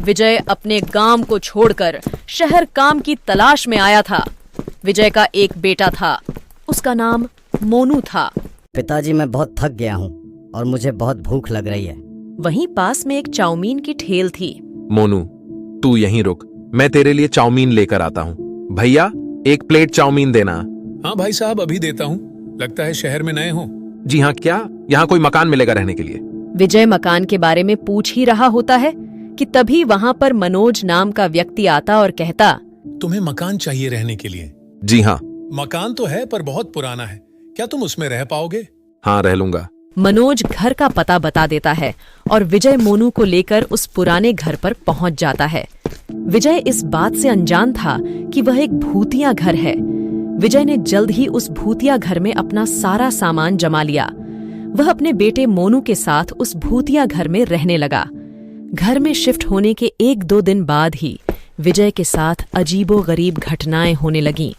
विजय अपने गांव को छोड़कर शहर काम की तलाश में आया था। विजय का एक बेटा था, उसका नाम मोनू था। पिताजी, मैं बहुत थक गया हूँ और मुझे बहुत भूख लग रही है। वहीं पास में एक चाउमीन की ठेल थी। मोनू, तू यहीं रुक, मैं तेरे लिए चाउमीन लेकर आता हूँ। भैया, एक प्लेट चाउमीन देना। हाँ भाई साहब, अभी देता हूँ। लगता है शहर में नए हो। जी हाँ, क्या यहाँ कोई मकान मिलेगा रहने के लिए? विजय मकान के बारे में पूछ ही रहा होता है कि तभी वहाँ पर मनोज नाम का व्यक्ति आता और कहता, तुम्हें मकान चाहिए रहने के लिए? जी हाँ। मकान तो है पर बहुत पुराना है, क्या तुम उसमें रह पाओगे? हाँ, रह लूंगा। मनोज घर का पता बता देता है और विजय मोनू को लेकर उस पुराने घर पर पहुंच जाता है। विजय इस बात से अनजान था कि वह एक भूतिया घर है। विजय ने जल्द ही उस भूतिया घर में अपना सारा सामान जमा लिया। वह अपने बेटे मोनू के साथ उस भूतिया घर में रहने लगा। घर में शिफ्ट होने के 1-2 दिन बाद ही विजय के साथ अजीबोगरीब घटनाएं होने लगीं।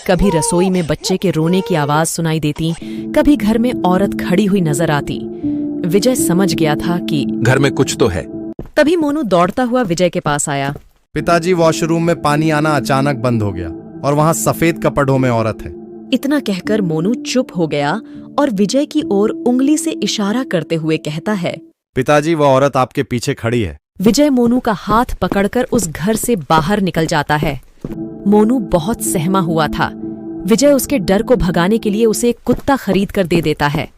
कभी रसोई में बच्चे के रोने की आवाज सुनाई देती, कभी घर में औरत खड़ी हुई नजर आती। विजय समझ गया था कि घर में कुछ तो है। तभी मोनू दौड़ता हुआ विजय के पास आया। पिताजी, वॉशरूम में पानी आना अचानक बंद हो गया और वहाँ सफेद कपड़ों में औरत है। इतना कहकर मोनू चुप हो गया और विजय की ओर उंगली से इशारा करते हुए कहता है, पिताजी, वह औरत आपके पीछे खड़ी है। विजय मोनू का हाथ पकड़कर उस घर से बाहर निकल जाता है। मोनू बहुत सहमा हुआ था। विजय उसके डर को भगाने के लिए उसे एक कुत्ता खरीद कर दे देता है।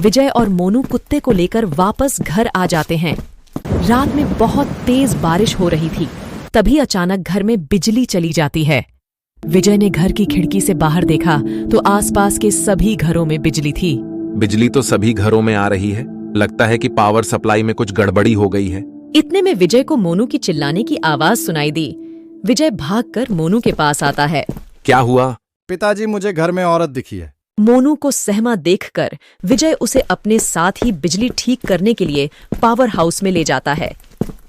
विजय और मोनू कुत्ते को लेकर वापस घर आ जाते हैं। रात में बहुत तेज बारिश हो रही थी। तभी अचानक घर में बिजली चली जाती है। विजय ने घर की खिड़की से बाहर देखा तो आसपास के सभी घरों में बिजली थी। बिजली तो सभी घरों में आ रही है। लगता है कि पावर सप्लाई में कुछ गड़बड़ी हो गई है। इतने में विजय को मोनू की चिल्लाने की आवाज सुनाई दी। विजय भागकर मोनू के पास आता है। क्या हुआ? पिताजी, मुझे घर में औरत दिखी है। मोनू को सहमा देखकर विजय उसे अपने साथ ही बिजली ठीक करने के लिए पावर हाउस में ले जाता है।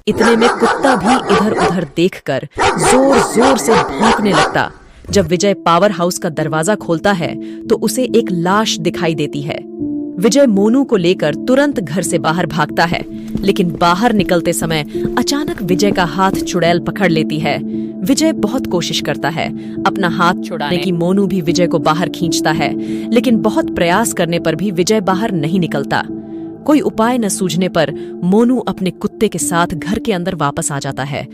इतने में कुत्ता भी इधर उधर देखकर जोर जोर से भौंकने लगता। जब विजय पावर हाउस का दरवाजा खोलता है तो उसे एक लाश दिखाई देती है। विजय मोनू को लेकर तुरंत घर से बाहर भागता है, लेकिन बाहर निकलते समय अचानक विजय का हाथ चुड़ैल पकड़ लेती है। विजय बहुत कोशिश करता है अपना हाथ छुड़ाने की। मोनू भी विजय को बाहर खींचता है, लेकिन बहुत प्रयास करने पर भी विजय बाहर नहीं निकलता। कोई उपाय न सूझने पर मोनू अपने कुत्ते के साथ घर के अंदर वापस आ जाता है।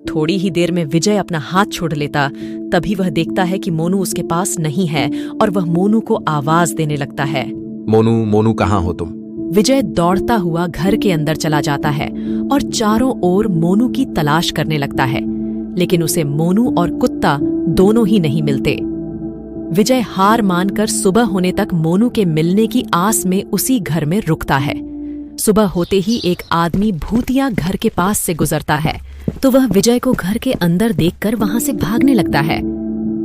थोड़ी ही देर में विजय अपना हाथ छोड़ लेता। तभी वह देखता है कि मोनू उसके पास नहीं है और वह मोनू को आवाज देने लगता है। मोनू, मोनू, कहाँ हो तुम? विजय दौड़ता हुआ घर के अंदर चला जाता है और चारों ओर मोनू की तलाश करने लगता है, लेकिन उसे मोनू और कुत्ता दोनों ही नहीं मिलते। विजय हार मानकर सुबह होने तक मोनू के मिलने की आस में उसी घर में रुकता है। सुबह होते ही एक आदमी भूतिया घर के पास से गुजरता है तो वह विजय को घर के अंदर देखकर वहां से भागने लगता है।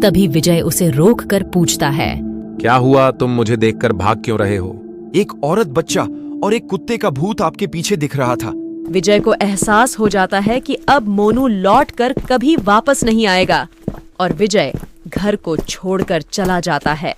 तभी विजय उसे रोक कर पूछता है, क्या हुआ? तुम मुझे देखकर भाग क्यों रहे हो? एक औरत, बच्चा और एक कुत्ते का भूत आपके पीछे दिख रहा था। विजय को एहसास हो जाता है कि अब मोनू लौट कर कभी वापस नहीं आएगा और विजय घर को छोड़कर चला जाता है।